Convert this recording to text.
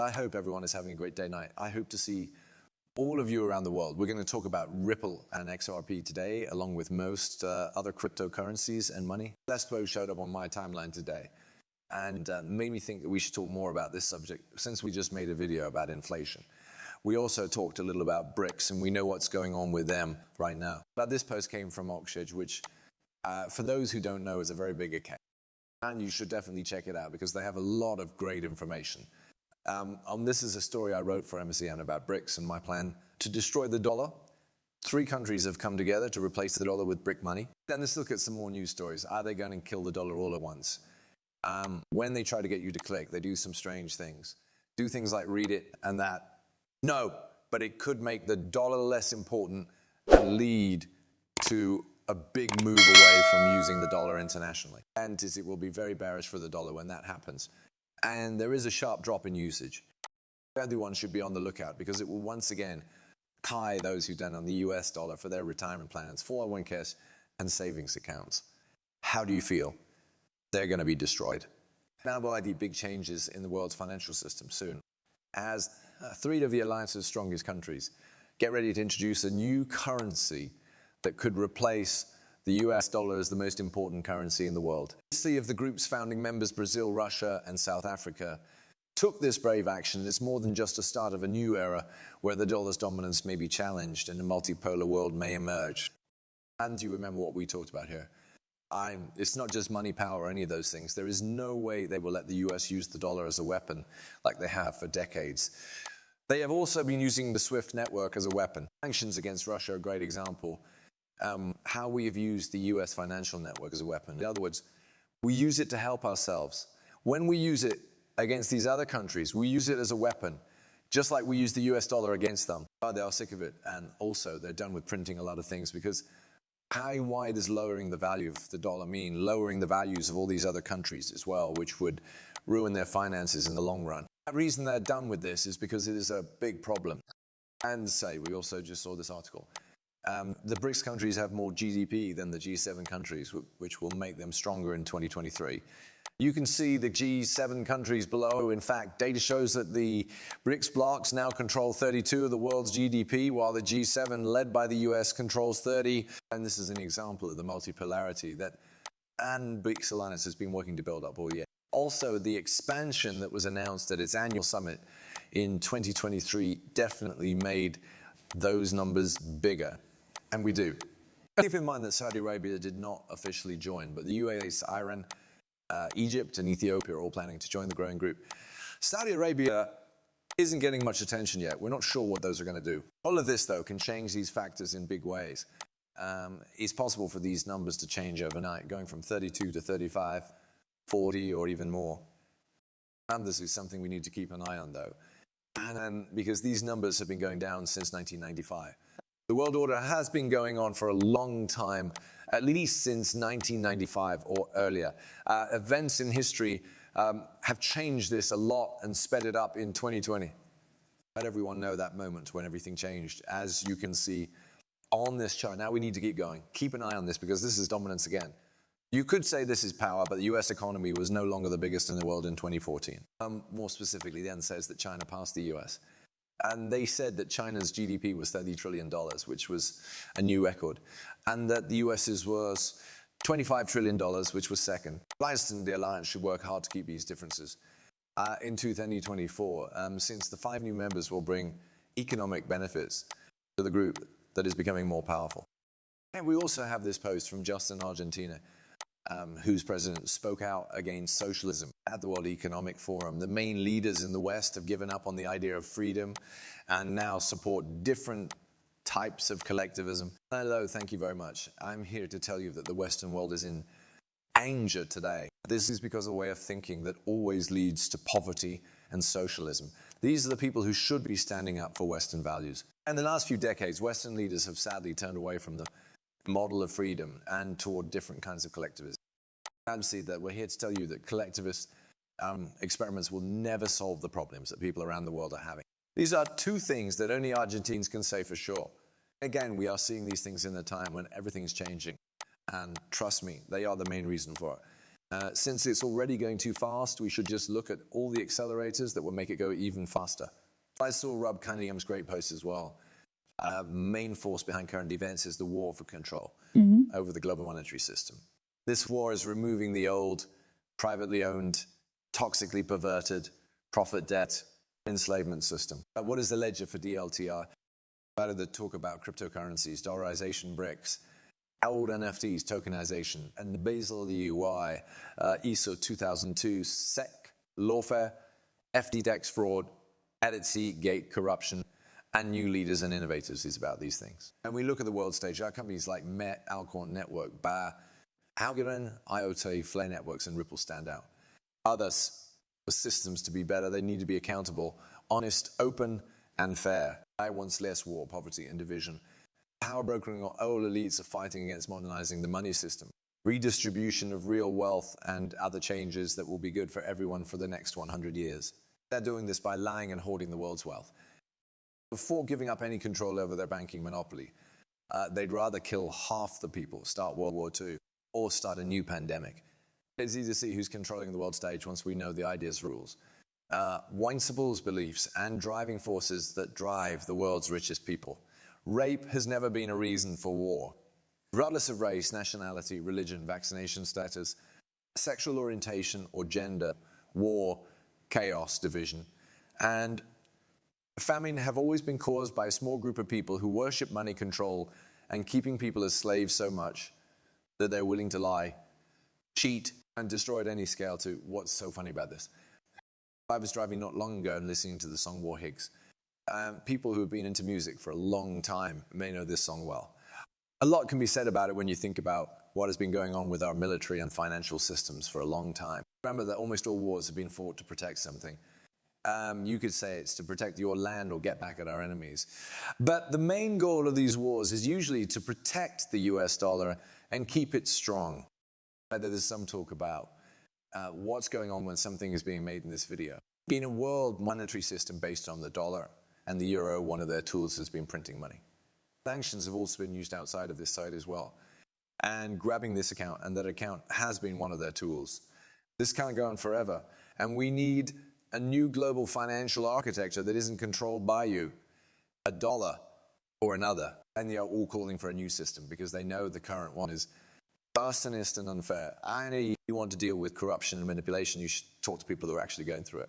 I hope everyone is having a great day night. I hope to see all of you around the world. We're going to talk about Ripple and XRP today, along with most other cryptocurrencies and money. Let's showed up on my timeline today and made me think that we should talk more about this subject since we just made a video about inflation. We also talked a little about BRICS, and we know what's going on with them right now. But this post came from Oxford, which, for those who don't know, is a very big account. And you should definitely check it out because they have a lot of great information. This is a story I wrote for MSCN about BRICS and my plan to destroy the dollar. 3 countries have come together to replace the dollar with BRIC money. Then let's look at some more news stories. Are they going to kill the dollar all at once? When they try to get you to click, they do some strange things. Do things like read it and that. No, but it could make the dollar less important and lead to a big move away from using the dollar internationally. And it will be very bearish for the dollar when that happens. And there is a sharp drop in usage. Everyone should be on the lookout because it will once again tie those who depend on the US dollar for their retirement plans, 401ks, and savings accounts. How do you feel? They're going to be destroyed. Now there will be big changes in the world's financial system soon. As 3 of the alliance's strongest countries get ready to introduce a new currency that could replace the US dollar as the most important currency in the world. 3 of the group's founding members, Brazil, Russia, and South Africa, took this brave action. It's more than just a start of a new era where the dollar's dominance may be challenged and a multipolar world may emerge. And you remember what we talked about here. It's not just money, power, or any of those things. There is no way they will let the US use the dollar as a weapon like they have for decades. They have also been using the SWIFT network as a weapon. Sanctions against Russia are a great example. How we have used the US financial network as a weapon. In other words, we use it to help ourselves. When we use it against these other countries, we use it as a weapon, just like we use the US dollar against them. They are sick of it, and also they're done with printing a lot of things because how wide does lowering the value of the dollar mean? Lowering the values of all these other countries as well, which would ruin their finances in the long run. The reason they're done with this is because it is a big problem. And we also just saw this article. The BRICS countries have more GDP than the G7 countries, which will make them stronger in 2023. You can see the G7 countries below. In fact, data shows that the BRICS blocs now control 32 of the world's GDP, while the G7, led by the US, controls 30. And this is an example of the multipolarity that BRICS Alliance has been working to build up all year. Also, the expansion that was announced at its annual summit in 2023 definitely made those numbers bigger. And we do. Keep in mind that Saudi Arabia did not officially join, but the UAE, Iran, Egypt, and Ethiopia are all planning to join the growing group. Saudi Arabia isn't getting much attention yet. We're not sure what those are going to do. All of this, though, can change these factors in big ways. It's possible for these numbers to change overnight, going from 32 to 35, 40, or even more. And this is something we need to keep an eye on, though. Because these numbers have been going down since 1995. The world order has been going on for a long time, at least since 1995 or earlier. Events in history have changed this a lot and sped it up in 2020. Let everyone know that moment when everything changed, as you can see on this chart. Now we need to keep going. Keep an eye on this because this is dominance again. You could say this is power, but the US economy was no longer the biggest in the world in 2014. More specifically, then says that China passed the US. And they said that China's GDP was $30 trillion, which was a new record. And that the US's was $25 trillion, which was second. The alliance should work hard to keep these differences. In 2024, since the 5 new members will bring economic benefits to the group that is becoming more powerful. And we also have this post from Justin, Argentina, whose president spoke out against socialism at the World Economic Forum. The main leaders in the West have given up on the idea of freedom and now support different types of collectivism. Hello, thank you very much. I'm here to tell you that the Western world is in danger today. This is because of a way of thinking that always leads to poverty and socialism. These are the people who should be standing up for Western values. In the last few decades, Western leaders have sadly turned away from the model of freedom and toward different kinds of collectivism. And see that we're here to tell you that collectivist experiments will never solve the problems that people around the world are having. These are 2 things that only Argentines can say for sure. Again, we are seeing these things in a time when everything's changing. And trust me, they are the main reason for it. Since it's already going too fast, we should just look at all the accelerators that will make it go even faster. I saw Rob Cunningham's great post as well. Main force behind current events is the war for control over the global monetary system. This war is removing the old, privately owned, toxically perverted, profit debt, enslavement system. What is the ledger for DLTR? About the talk about cryptocurrencies, dollarization, BRICS, old NFTs, tokenization, and the Basel UI, ISO 2002, SEC, lawfare, FTX fraud, Etsy gate corruption, and new leaders and innovators is about these things. And we look at the world stage, our companies like Met, Alcorn Network, Bar, Algorand, IoT, Flare Networks, and Ripple stand out. Others, for systems to be better, they need to be accountable, honest, open, and fair. I wants less war, poverty, and division. Power brokering or oil elites are fighting against modernizing the money system. Redistribution of real wealth and other changes that will be good for everyone for the next 100 years. They're doing this by lying and hoarding the world's wealth. Before giving up any control over their banking monopoly, they'd rather kill half the people, start World War II, or start a new pandemic. It's easy to see who's controlling the world stage once we know the ideas rules. Weinstebel's beliefs and driving forces that drive the world's richest people. Rape has never been a reason for war. Regardless of race, nationality, religion, vaccination status, sexual orientation or gender, war, chaos, division, and famine have always been caused by a small group of people who worship money control and keeping people as slaves so much that they're willing to lie, cheat, and destroy at any scale to what's so funny about this. I was driving not long ago and listening to the song War Higgs. People who have been into music for a long time may know this song well. A lot can be said about it when you think about what has been going on with our military and financial systems for a long time. Remember that almost all wars have been fought to protect something. You could say it's to protect your land or get back at our enemies. But the main goal of these wars is usually to protect the US dollar and keep it strong. There's some talk about what's going on when something is being made in this video. In a world monetary system based on the dollar and the euro, one of their tools has been printing money. Sanctions have also been used outside of this side as well. And grabbing this account and that account has been one of their tools. This can't go on forever. And we need a new global financial architecture that isn't controlled by you, a dollar or another. And they are all calling for a new system because they know the current one is arsonist and unfair. And you want to deal with corruption and manipulation, you should talk to people who are actually going through it.